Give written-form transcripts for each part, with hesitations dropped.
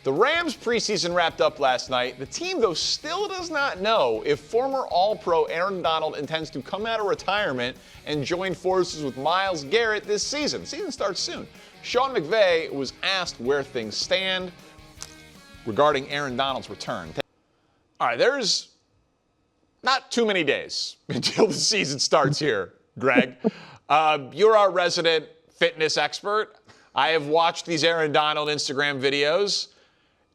The Rams preseason wrapped up last night. The team, though, still does not know if former All-Pro Aaron Donald intends to come out of retirement and join forces with Myles Garrett this season. The season starts soon. Sean McVay was asked where things stand regarding Aaron Donald's return. All right, there's not too many days until the season starts here, Greg. You're our resident fitness expert. I have watched these Aaron Donald Instagram videos.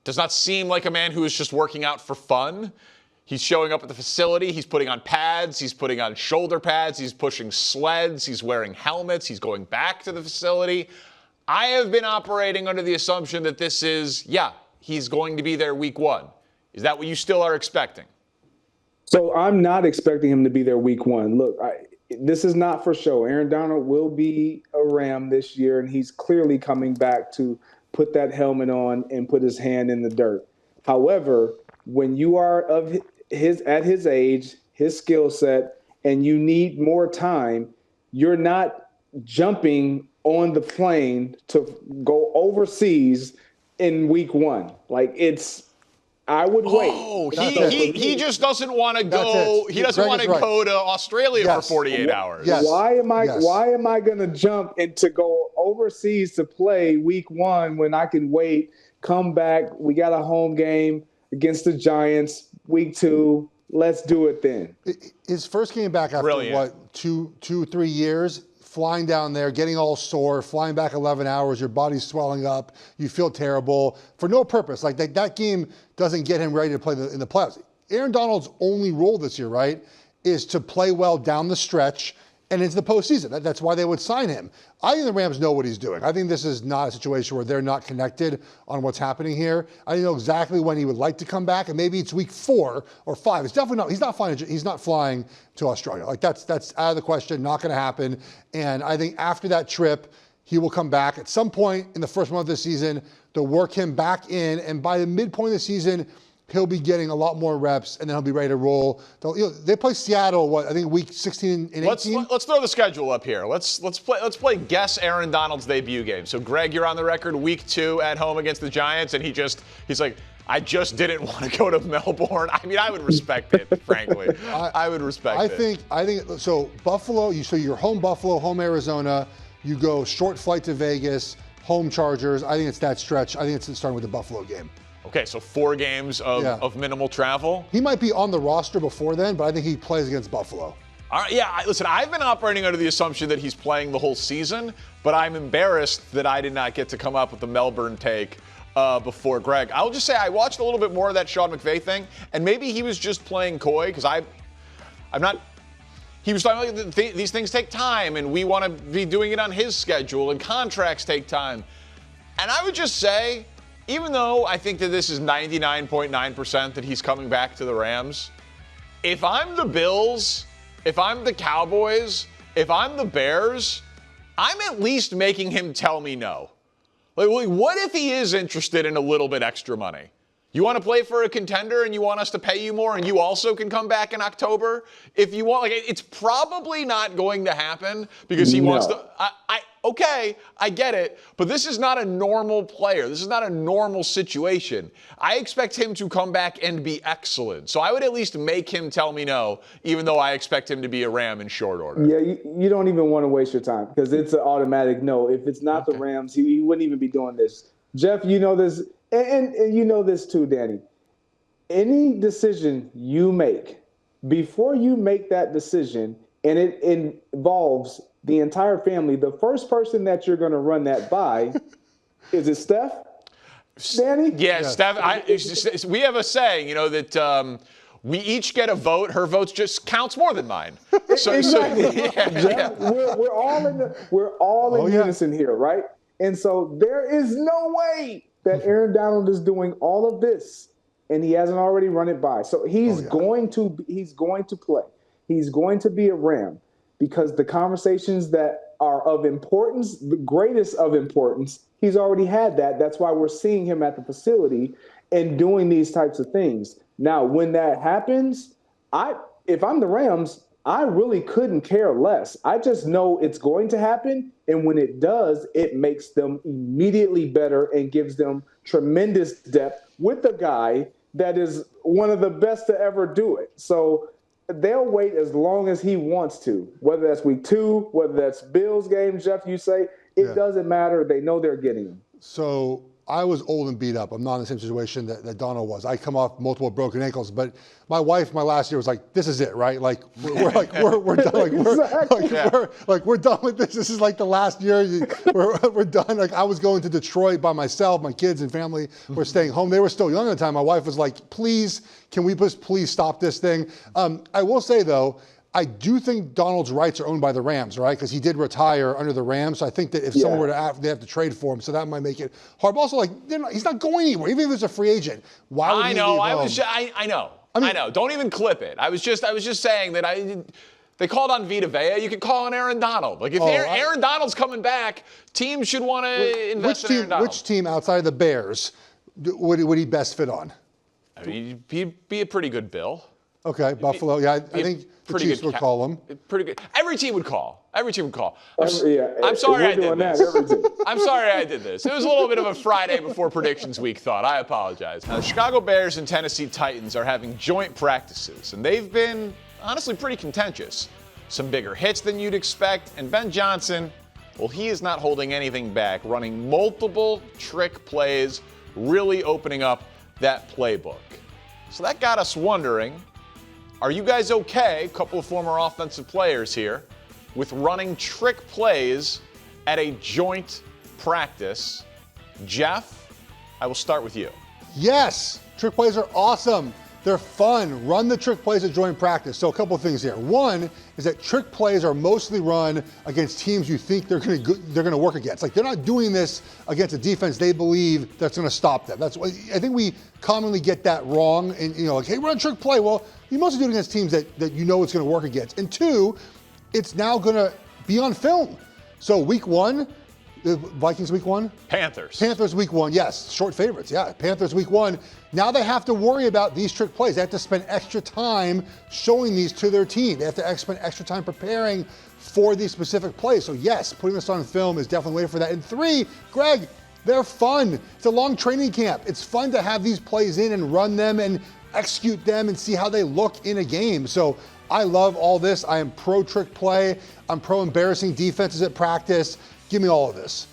Does not seem like a man who is just working out for fun. He's showing up at the facility. He's putting on pads. He's putting on shoulder pads. He's pushing sleds. He's wearing helmets. He's going back to the facility. I have been operating under the assumption that this is, he's going to be there week 1. Is that what you still are expecting? So I'm not expecting him to be there week 1. Look, this is not for show. Aaron Donald will be a Ram this year, and he's clearly coming back to put that helmet on and put his hand in the dirt. However, when you are at his age, his skill set, and you need more time, you're not jumping on the plane to go overseas in week 1. I would wait. Oh, he just doesn't want to go. He doesn't want to go to Australia for 48 hours. Yes. Why am I going to jump and to go overseas to play week 1 when I can wait, come back? We got a home game against the Giants week 2. Let's do it then. His first game back after two, 3 years. Flying down there, getting all sore, flying back 11 hours, your body's swelling up, you feel terrible for no purpose. That game doesn't get him ready to play in the playoffs. Aaron Donald's only role this year, right, is to play well down the stretch and into the postseason. That's why they would sign him. I think the Rams know what he's doing. I think this is not a situation where they're not connected on what's happening here. I know exactly when he would like to come back, and maybe it's week 4 or 5. It's definitely not. He's not flying to Australia. That's out of the question. Not going to happen. And I think after that trip, he will come back at some point in the first month of the season. They'll work him back in, and by the midpoint of the season, he'll be getting a lot more reps, and then he'll be ready to roll. They play Seattle, I think week 16 and 18? Let's throw the schedule up here. Let's play guess Aaron Donald's debut game. So, Greg, you're on the record week 2 at home against the Giants, and he's like, I just didn't want to go to Melbourne. I mean, I would respect it, frankly. I would respect it. I think so. Buffalo, you're home Buffalo, home Arizona. You go short flight to Vegas, home Chargers. I think it's that stretch. I think it's starting with the Buffalo game. Okay, so 4 games of minimal travel. He might be on the roster before then, but I think he plays against Buffalo. All right, listen, I've been operating under the assumption that he's playing the whole season, but I'm embarrassed that I did not get to come up with the Melbourne take before Greg. I'll just say I watched a little bit more of that Sean McVay thing, and maybe he was just playing coy, because I'm not. He was talking about these things take time, and we want to be doing it on his schedule, and contracts take time. And I would just say, even though I think that this is 99.9% that he's coming back to the Rams, if I'm the Bills, if I'm the Cowboys, if I'm the Bears, I'm at least making him tell me no. What if he is interested in a little bit extra money? You want to play for a contender and you want us to pay you more and you also can come back in October? If you want, it's probably not going to happen because he wants to. Okay, I get it, but this is not a normal player. This is not a normal situation. I expect him to come back and be excellent. So I would at least make him tell me no, even though I expect him to be a Ram in short order. Yeah, you don't even want to waste your time because it's an automatic no. If it's not the Rams, he wouldn't even be doing this. Jeff, you know this, and you know this too, Danny. Any decision you make, before you make that decision, and it involves the entire family, the first person that you're going to run that by, is it Steph? Danny? Yeah, Steph. We have a saying, that we each get a vote. Her vote just counts more than mine. Exactly. We're all in unison here, right? And so there is no way that Aaron Donald is doing all of this, and he hasn't already run it by. So he's going to play. He's going to be a Ram. Because the conversations that are of importance, the greatest of importance, he's already had that. That's why we're seeing him at the facility and doing these types of things. Now, when that happens, if I'm the Rams, I really couldn't care less. I just know it's going to happen, And when it does, it makes them immediately better and gives them tremendous depth with a guy that is one of the best to ever do it. So they'll wait as long as he wants to, whether that's week 2, whether that's Bills game, Geoff, you say, it doesn't matter. They know they're getting him. So I was old and beat up. I'm not in the same situation that Donald was. I come off multiple broken ankles, but my wife, my last year was like, "This is it, right? Like we're done. We're done with this. This is like the last year. We're done." Like I was going to Detroit by myself. My kids and family were staying home. They were still young at the time. My wife was like, "Please, can we just please stop this thing?" I will say though, I do think Donald's rights are owned by the Rams, right? Because he did retire under the Rams. So I think that if someone were to they have to trade for him, so that might make it hard. But also, like, he's not going anywhere, even if he's a free agent. Why would he leave home? I know. Don't even clip it. I was just saying that they called on Vita Vea. You could call on Aaron Donald. Like if Aaron Donald's coming back, teams should want to invest in Aaron Donald. Which team outside of the Bears would he best fit on? I mean, he'd be a pretty good Bill. Okay, Buffalo. Yeah, I think the Chiefs would call him. Pretty good. Every team would call. I'm sorry I did this. I'm sorry I did this. It was a little bit of a Friday before predictions week thought. I apologize. Now, the Chicago Bears and Tennessee Titans are having joint practices, and they've been honestly pretty contentious. Some bigger hits than you'd expect, and Ben Johnson, well, he is not holding anything back, running multiple trick plays, really opening up that playbook. So that got us wondering, are you guys okay, a couple of former offensive players here, with running trick plays at a joint practice? Geoff, I will start with you. Yes, trick plays are awesome. They're fun. Run the trick plays at joint practice. So a couple of things here. One is that trick plays are mostly run against teams you think they're going to work against. Like they're not doing this against a defense they believe that's going to stop them. That's what I think we commonly get that wrong. And like, hey, run a trick play. Well, you mostly do it against teams that you know it's going to work against. And two, it's now going to be on film. So week 1. The Vikings week 1? Panthers week 1, yes. Short favorites, yeah. Panthers week 1. Now they have to worry about these trick plays. They have to spend extra time showing these to their team. They have to spend extra time preparing for these specific plays. So yes, putting this on film is definitely a way for that. And 3, Greg, they're fun. It's a long training camp. It's fun to have these plays in and run them and execute them and see how they look in a game. So I love all this. I am pro trick play. I'm pro embarrassing defenses at practice. Give me all of this.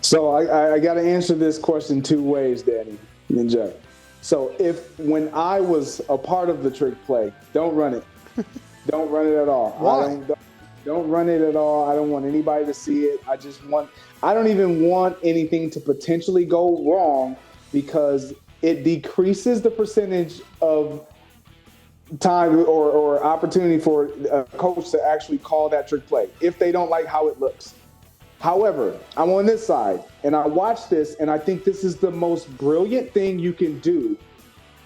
So I got to answer this question 2 ways, Danny and Jeff. So when I was a part of the trick play, don't run it. Don't run it at all. Why? Don't run it at all. I don't want anybody to see it. I don't even want anything to potentially go wrong because it decreases the percentage of time or opportunity for a coach to actually call that trick play if they don't like how it looks. However, I'm on this side, and I watch this, and I think this is the most brilliant thing you can do,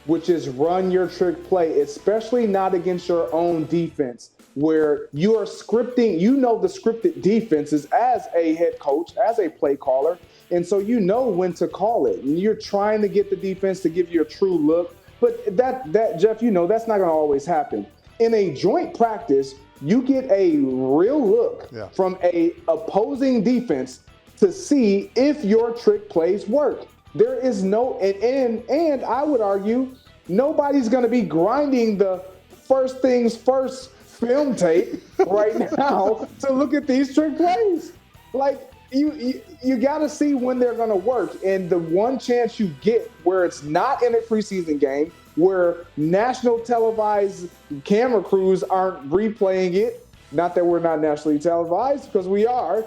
which is run your trick play, especially not against your own defense, where you are scripting, the scripted defenses as a head coach, as a play caller, and so you know when to call it. And you're trying to get the defense to give you a true look, but that Jeff, that's not going to always happen. In a joint practice, you get a real look from a opposing defense to see if your trick plays work. There is no, and I would argue, nobody's going to be grinding the first things first film tape right now to look at these trick plays. Like, you got to see when they're going to work. And the one chance you get where it's not in a preseason game, where national televised camera crews aren't replaying it, not that we're not nationally televised, because we are,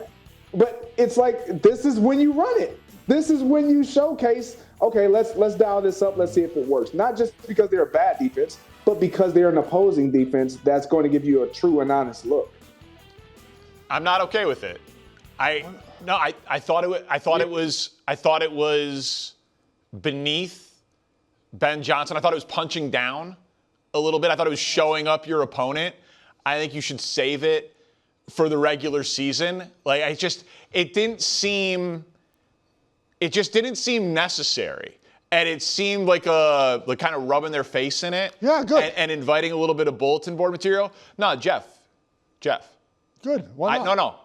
but it's like, this is when you run it. This is when you showcase, okay, let's dial this up, let's see if it works. Not just because they're a bad defense, but because they're an opposing defense that's going to give you a true and honest look. I'm not okay with it. I thought it was beneath Ben Johnson. I thought it was punching down a little bit. I thought it was showing up your opponent. I think you should save it for the regular season. Like, it just didn't seem necessary. And it seemed like kind of rubbing their face in it. Yeah, good. And inviting a little bit of bulletin board material. No, Jeff. Good. Why not? No.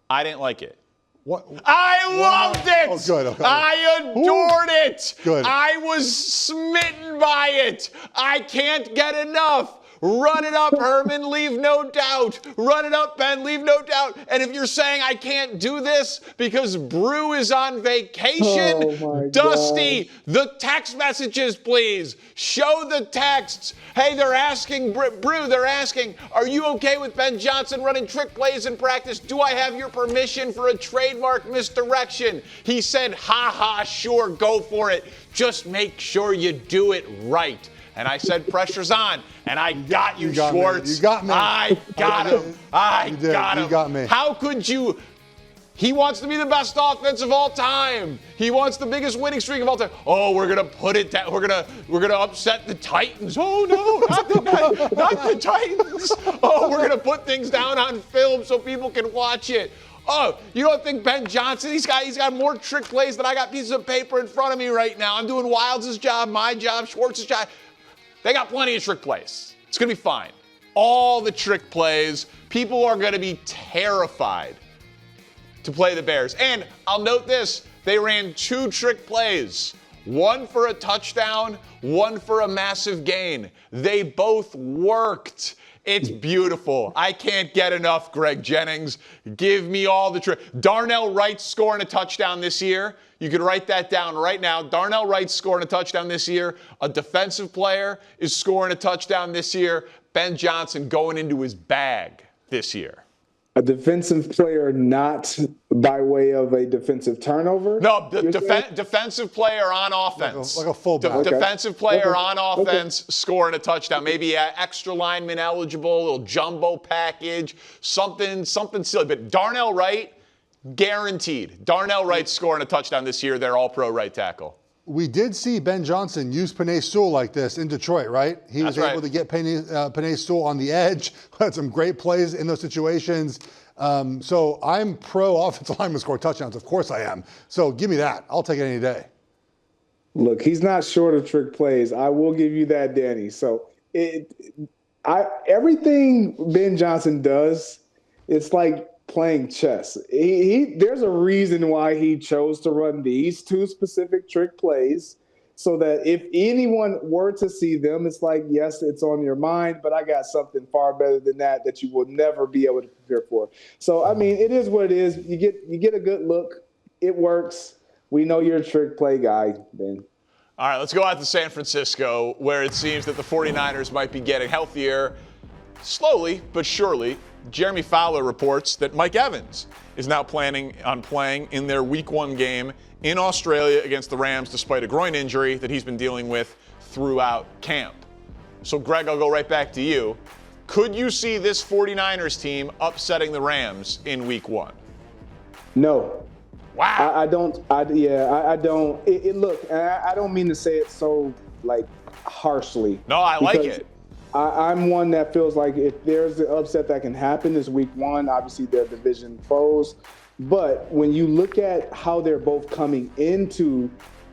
I didn't like it. What? I loved it. Oh, good. Okay. I adored it. Good. I was smitten by it. I can't get enough. Run it up, Herman, leave no doubt. Run it up, Ben, leave no doubt. And if you're saying I can't do this because Brew is on vacation, Dusty, the text messages, please. Show the texts. Hey, they're asking, Brew, they're asking, are you okay with Ben Johnson running trick plays in practice? Do I have your permission for a trademark misdirection? He said, ha ha, sure, go for it. Just make sure you do it right. And I said, pressure's on. And I got you, Schwartz. You got me. I got him. I got him. You got me. How could you? He wants to be the best offense of all time. He wants the biggest winning streak of all time. Oh, we're gonna put it down. We're gonna upset the Titans. Oh no, not the Titans. Oh, we're gonna put things down on film so people can watch it. Oh, you don't think Ben Johnson, he's got more trick plays than I got pieces of paper in front of me right now. I'm doing Wilds' job, my job, Schwartz's job. They got plenty of trick plays. It's going to be fine. All the trick plays. People are going to be terrified to play the Bears. And I'll note this. They ran 2 trick plays. One for a touchdown, one for a massive gain. They both worked. It's beautiful. I can't get enough, Greg Jennings. Give me all the trick. Darnell Wright scoring a touchdown this year. You can write that down right now. Darnell Wright scoring a touchdown this year. A defensive player is scoring a touchdown this year. Ben Johnson going into his bag this year. A defensive player not by way of a defensive turnover? No, defensive player on offense. Like a fullback. Defensive player on offense scoring a touchdown. Maybe an extra lineman eligible, a little jumbo package, something silly. But Darnell Wright, guaranteed. Darnell Wright scoring a touchdown this year. They're all-pro right tackle. We did see Ben Johnson use Penei Sewell like this in Detroit, right? He was able to get Penei Sewell on the edge, had some great plays in those situations. So I'm pro offensive lineman score touchdowns. Of course I am. So give me that. I'll take it any day. Look, he's not short of trick plays. I will give you that, Danny. So everything Ben Johnson does, it's like playing chess. There's a reason why he chose to run these 2 specific trick plays so that if anyone were to see them, it's like, yes, it's on your mind, but I got something far better than that you will never be able to prepare for. So, I mean, it is what it is. You get a good look. It works. We know you're a trick play guy, Ben. All right, let's go out to San Francisco, where it seems that the 49ers might be getting healthier slowly but surely. Jeremy Fowler reports that Mike Evans is now planning on playing in their Week 1 game in Australia against the Rams despite a groin injury that he's been dealing with throughout camp. So, Greg, I'll go right back to you. Could you see this 49ers team upsetting the Rams in Week 1? No. Wow. I don't. I don't. Look, I don't mean to say it so, like, harshly. No, I like it. I'm one that feels like if there's an upset that can happen, it's Week 1. Obviously, they're division foes. But when you look at how they're both coming into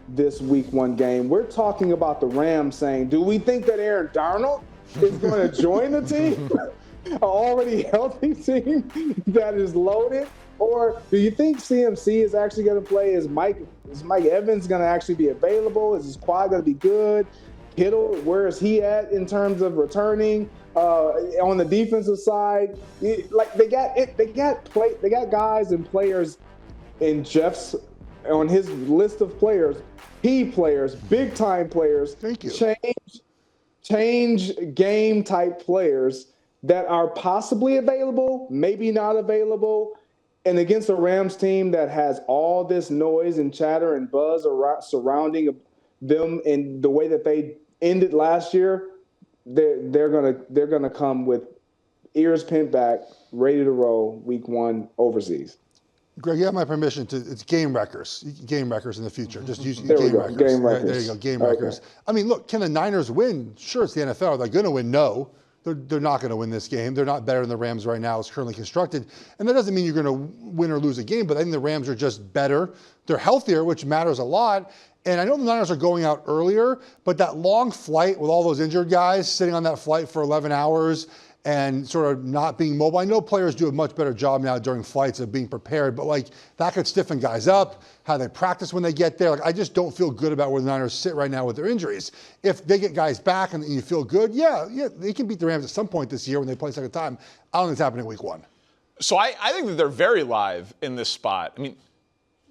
this Week 1 game, we're talking about the Rams saying, do we think that Aaron Darnold is going to join the team? An already healthy team that is loaded? Or do you think CMC is actually going to play? Is Mike Evans going to actually be available? Is his quad going to be good? Kittle, where is he at in terms of returning? On the defensive side, they got guys and players in Jeff's on his list of players, key players, big time players. Thank you. Change game type players that are possibly available, maybe not available. And against a Rams team that has all this noise and chatter and buzz surrounding them in the way that they ended last year, they're gonna come with ears pinned back, ready to roll Week 1 overseas. Greg, you have my permission it's game wreckers in the future. Just use there game wreckers. Game wreckers. There you go, game wreckers. I mean, look, can the Niners win? Sure, it's the NFL. Are they going to win? No. They're not going to win this game. They're not better than the Rams right now. It's currently constructed. And that doesn't mean you're going to win or lose a game, but I think the Rams are just better. They're healthier, which matters a lot. And I know the Niners are going out earlier, but that long flight with all those injured guys sitting on that flight for 11 hours and sort of not being mobile. I know players do a much better job now during flights of being prepared, but like that could stiffen guys up, how they practice when they get there. Like I just don't feel good about where the Niners sit right now with their injuries. If they get guys back and you feel good, yeah, they can beat the Rams at some point this year when they play a second time. I don't think it's happening week 1. So I think that they're very live in this spot. I mean,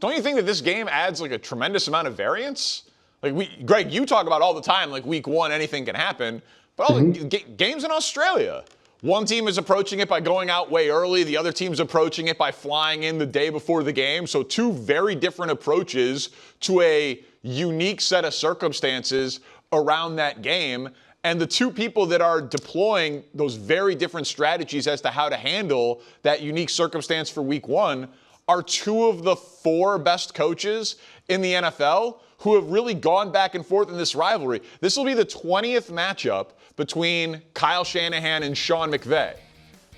don't you think that this game adds like a tremendous amount of variance? Like Greg, you talk about all the time, like week 1, anything can happen. But all the games in Australia, one team is approaching it by going out way early. The other team's approaching it by flying in the day before the game. So 2 very different approaches to a unique set of circumstances around that game. And the 2 people that are deploying those very different strategies as to how to handle that unique circumstance for week 1 are 2 of the 4 best coaches in the NFL who have really gone back and forth in this rivalry. This will be the 20th matchup between Kyle Shanahan and Sean McVay.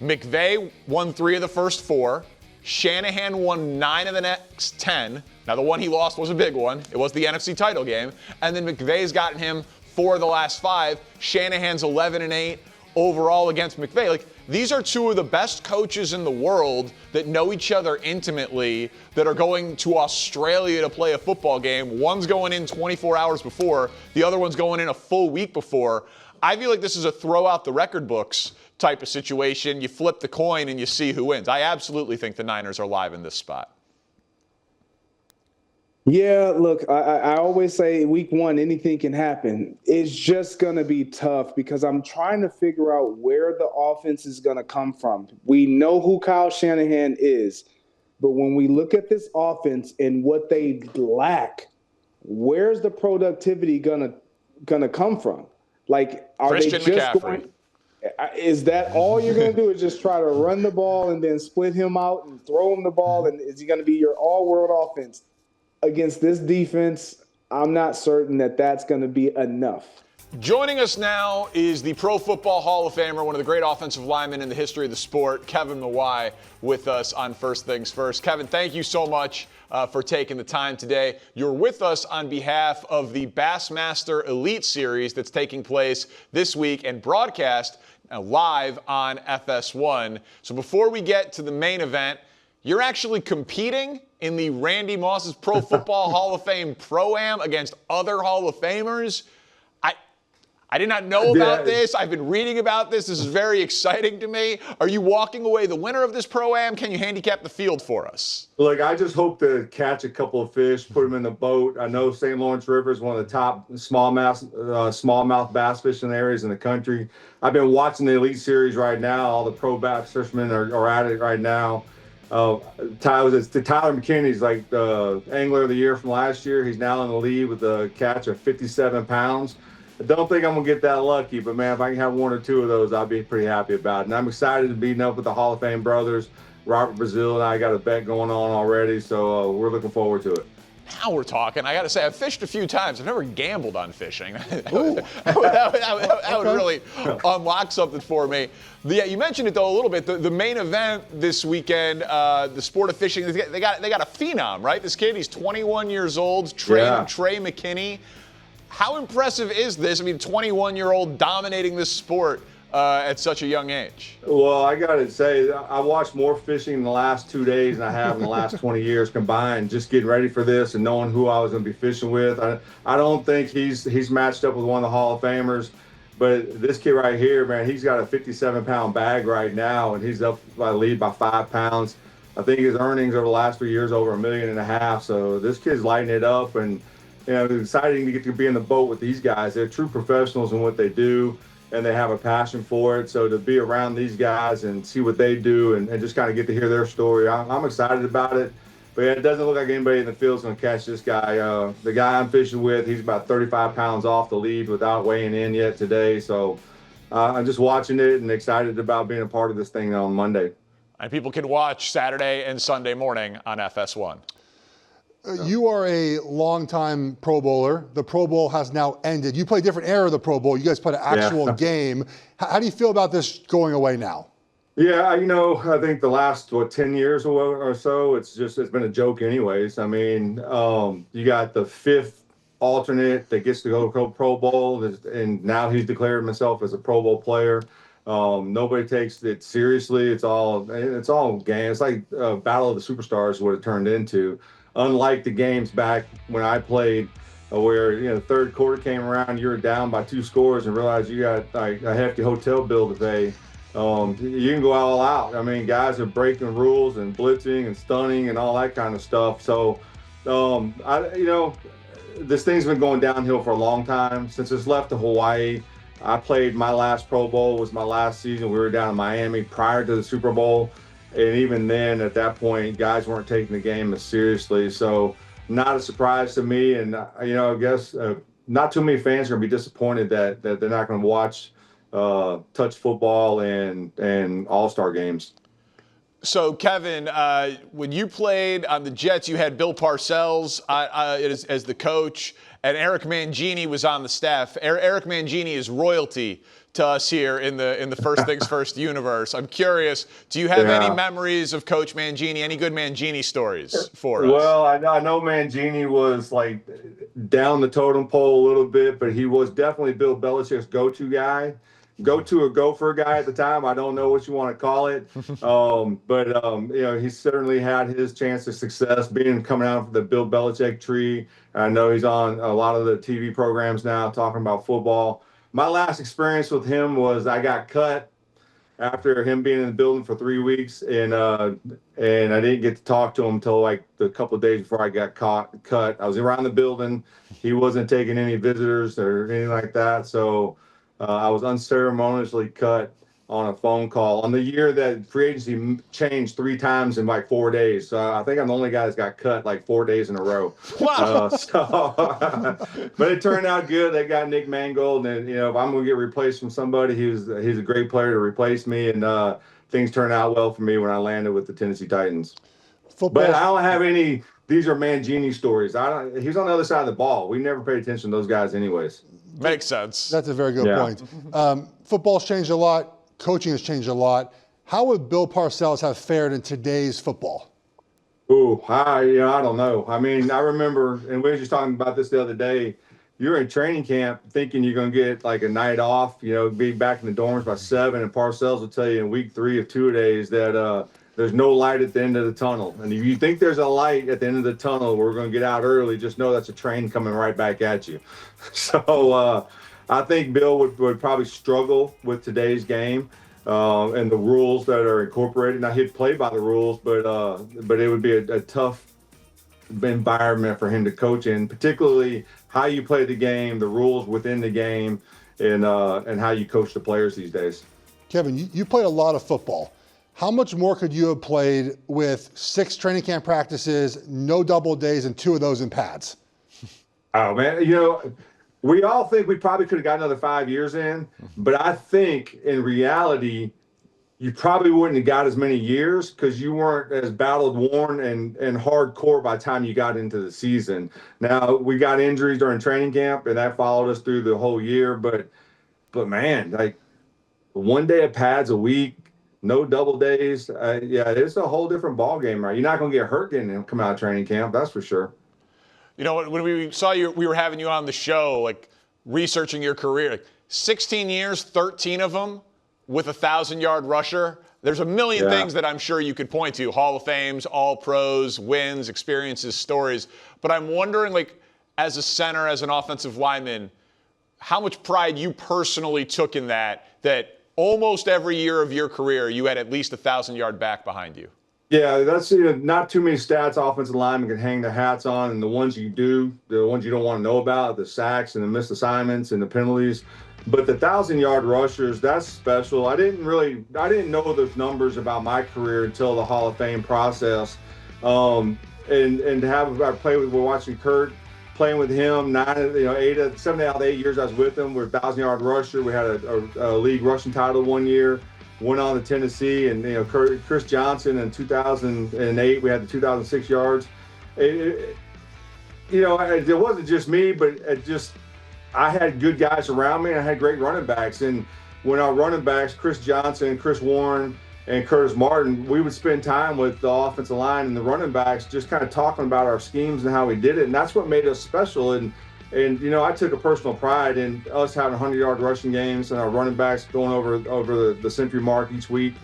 McVay won 3 of the first 4. Shanahan won 9 of the next 10. Now, the one he lost was a big one. It was the NFC title game. And then McVay's gotten him 4 of the last 5. Shanahan's 11-8 overall against McVay. Like, these are 2 of the best coaches in the world that know each other intimately, that are going to Australia to play a football game. One's going in 24 hours before. The other one's going in a full week before. I feel like this is a throw out the record books type of situation. You flip the coin and you see who wins. I absolutely think the Niners are live in this spot. Yeah, look, I always say week 1, anything can happen. It's just going to be tough because I'm trying to figure out where the offense is going to come from. We know who Kyle Shanahan is, but when we look at this offense and what they lack, where's the productivity going to come from? Like, are Christian they just McCaffrey. going? Is that all you're going to do is just try to run the ball and then split him out and throw him the ball? And is he going to be your all-world offense? Against this defense, I'm not certain that that's going to be enough. Joining us now is the Pro Football Hall of Famer, one of the great offensive linemen in the history of the sport, Kevin McVay, with us on First Things First. Kevin, thank you so much for taking the time today. You're with us on behalf of the Bassmaster Elite Series that's taking place this week and broadcast live on FS1. So before we get to the main event, you're actually competing in the Randy Moss's Pro Football Hall of Fame Pro-Am against other Hall of Famers. I did not know about this. I've been reading about this. This is very exciting to me. Are you walking away the winner of this Pro-Am? Can you handicap the field for us? Look, I just hope to catch a couple of fish, put them in the boat. I know St. Lawrence River is one of the top smallmouth bass fishing areas in the country. I've been watching the Elite Series right now. All the pro bass fishermen are at it right now. Tyler McKinney's like the angler of the year from last year. He's now in the lead with a catch of 57 pounds. I don't think I'm going to get that lucky, but, man, if I can have 1 or 2 of those, I'll be pretty happy about it. And I'm excited to be up with the Hall of Fame brothers. Robert Brazil and I got a bet going on already, so we're looking forward to it. Now we're talking. I got to say, I've fished a few times. I've never gambled on fishing. that would really unlock something for me. Yeah, you mentioned it, though, a little bit. The main event this weekend, the sport of fishing, they got a phenom, right? This kid, he's 21 years old, Trey McKinney. How impressive is this? I mean, 21-year-old dominating this sport at such a young age. Well, I got to say, I watched more fishing in the last 2 days than I have in the last 20 years combined, just getting ready for this and knowing who I was going to be fishing with. I don't think he's matched up with one of the Hall of Famers, but this kid right here, man, he's got a 57-pound bag right now, and he's up by lead by 5 pounds. I think his earnings over the last 3 years over $1.5 million. So this kid's lighting it up, and it's exciting to get to be in the boat with these guys. They're true professionals in what they do, and they have a passion for it. So to be around these guys and see what they do and just kind of get to hear their story, I'm excited about it. But yeah, it doesn't look like anybody in the field is going to catch this guy. The guy I'm fishing with, he's about 35 pounds off the lead without weighing in yet today. So I'm just watching it and excited about being a part of this thing on Monday. And people can watch Saturday and Sunday morning on FS1. You are a longtime Pro Bowler. The Pro Bowl has now ended. You play a different era of the Pro Bowl. You guys played an actual game. How do you feel about this going away now? Yeah, I think the last 10 years or so, it's been a joke anyways. I mean, you got the 5th alternate that gets to go to Pro Bowl, and now he's declared himself as a Pro Bowl player. Nobody takes it seriously. It's all game. It's like a battle of the superstars, what it turned into. Unlike the games back when I played, where the third quarter came around, you were down by 2 scores and realized you got like a hefty hotel bill to pay. You can go all out. I mean, guys are breaking rules and blitzing and stunning and all that kind of stuff. So, this thing's been going downhill for a long time. Since it's left to Hawaii, I played my last Pro Bowl, was my last season. We were down in Miami prior to the Super Bowl. And even then, at that point, guys weren't taking the game as seriously. So not a surprise to me. And, I guess not too many fans are going to be disappointed that they're not going to watch touch football and all-star games. So, Kevin, when you played on the Jets, you had Bill Parcells as the coach, and Eric Mangini was on the staff. Eric Mangini is royalty to us here in the First Things First universe. I'm curious, do you have any memories of Coach Mangini, any good Mangini stories for us? Well, I know Mangini was like down the totem pole a little bit, but he was definitely Bill Belichick's go-to guy. Go-to or gopher guy at the time. I don't know what you want to call it. But he certainly had his chance of success coming out of the Bill Belichick tree. I know he's on a lot of the TV programs now talking about football. My last experience with him was I got cut after him being in the building for 3 weeks, and I didn't get to talk to him until like a couple of days before I got cut. I was around the building. He wasn't taking any visitors or anything like that. So I was unceremoniously cut on a phone call on the year that free agency changed 3 times in like 4 days. So I think I'm the only guy that's got cut like 4 days in a row. Wow. But it turned out good. They got Nick Mangold, and if I'm going to get replaced from somebody, he's a great player to replace me, and things turned out well for me when I landed with the Tennessee Titans. But I don't have any. These are Mangini stories. He's on the other side of the ball. We never paid attention to those guys, anyways. Makes sense. That's a very good point. Football's changed a lot. Coaching has changed a lot. How would Bill Parcells have fared in today's football? I don't know. I mean, I remember, and we were just talking about this the other day. You're in training camp thinking you're going to get like a night off, be back in the dorms by 7, and Parcells will tell you in week 3 of 2-a-days that there's no light at the end of the tunnel. And if you think there's a light at the end of the tunnel, we're going to get out early, just know that's a train coming right back at you. So I think Bill would probably struggle with today's game and the rules that are incorporated. Now, he'd play by the rules, but it would be a tough environment for him to coach in, particularly how you play the game, the rules within the game, and how you coach the players these days. Kevin, you played a lot of football. How much more could you have played with 6 training camp practices, no double days, and 2 of those in pads? Oh, man, we all think we probably could have got another 5 years in, but I think in reality, you probably wouldn't have got as many years because you weren't as battled worn and hardcore by the time you got into the season. Now, we got injuries during training camp, and that followed us through the whole year. But man, like 1 day of pads a week, no double days. It's a whole different ball game, right? You're not going to get hurt getting come out of training camp, that's for sure. When we saw you, we were having you on the show, like researching your career, like 16 years, 13 of them with a 1,000-yard rusher. There's a million things that I'm sure you could point to: Hall of Fames, All Pros, wins, experiences, stories. But I'm wondering, like, as a center, as an offensive lineman, how much pride you personally took in that almost every year of your career you had at least a 1,000-yard back behind you. Yeah, that's not too many stats offensive linemen can hang their hats on, and the ones you do, the ones you don't want to know about, the sacks and the missed assignments and the penalties. But the 1,000-yard rushers, that's special. I didn't know those numbers about my career until the Hall of Fame process. And to have we're watching Kurt, playing with him, 7 out of the 8 years I was with him, we're a 1,000-yard rusher. We had a league rushing title 1 year. Went on to Tennessee, and Chris Johnson in 2008, we had the 2,006 yards. It wasn't just me, but I had good guys around me, and I had great running backs. And when our running backs, Chris Johnson, Chris Warren, and Curtis Martin, we would spend time with the offensive line and the running backs, just kind of talking about our schemes and how we did it. And that's what made us special. And And, you know, I took a personal pride in us having 100-yard rushing games and our running backs going over the century mark each week.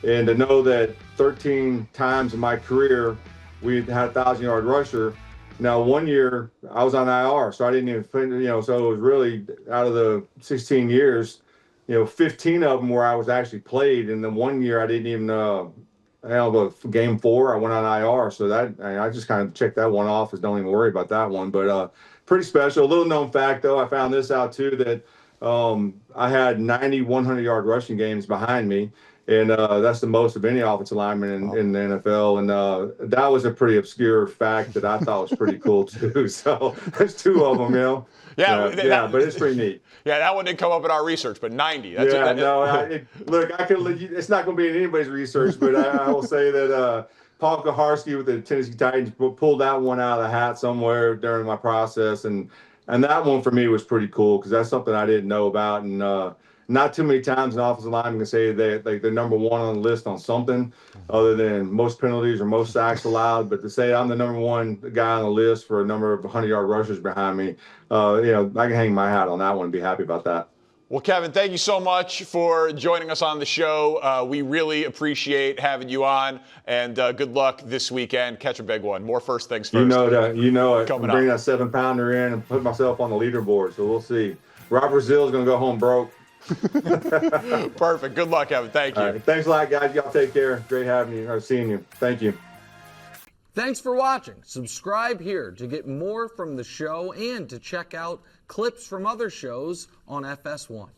And to know that 13 times in my career we had a 1,000-yard rusher. Now, one year I was on IR, so I didn't even, you know, so it was really out of the 16 years, you know, 15 of them where I was actually played. And then one year I didn't even, game 4, I went on IR. So that, I just kind of checked that one off as don't even worry about that one. But pretty special. A little known fact, though, I found this out too, that I had 90 100-yard rushing games behind me. And that's the most of any offensive lineman in the NFL. And that was a pretty obscure fact that I thought was pretty cool, too. So there's 2 of them, you know. Yeah, but it's pretty neat. Yeah, that one didn't come up in our research, but 90. Look, it's not going to be in anybody's research, but I will say that Paul Kaharski with the Tennessee Titans pulled that one out of the hat somewhere during my process. And that one for me was pretty cool because that's something I didn't know about. And not too many times an offensive lineman can say they're number 1 on the list on something other than most penalties or most sacks allowed. But to say I'm the number 1 guy on the list for a number of 100-yard rushers behind me, I can hang my hat on that one and be happy about that. Well, Kevin, thank you so much for joining us on the show. We really appreciate having you on, and good luck this weekend. Catch a big one. More first things first. You know it. Coming I'm bringing that 7-pounder in and put myself on the leaderboard, so we'll see. Rob Brazil's going to go home broke. Perfect. Good luck, Kevin. Thank you. All right. Thanks a lot, guys. Y'all take care. Great having you or seeing you. Thank you. Thanks for watching. Subscribe here to get more from the show and to check out clips from other shows on FS1.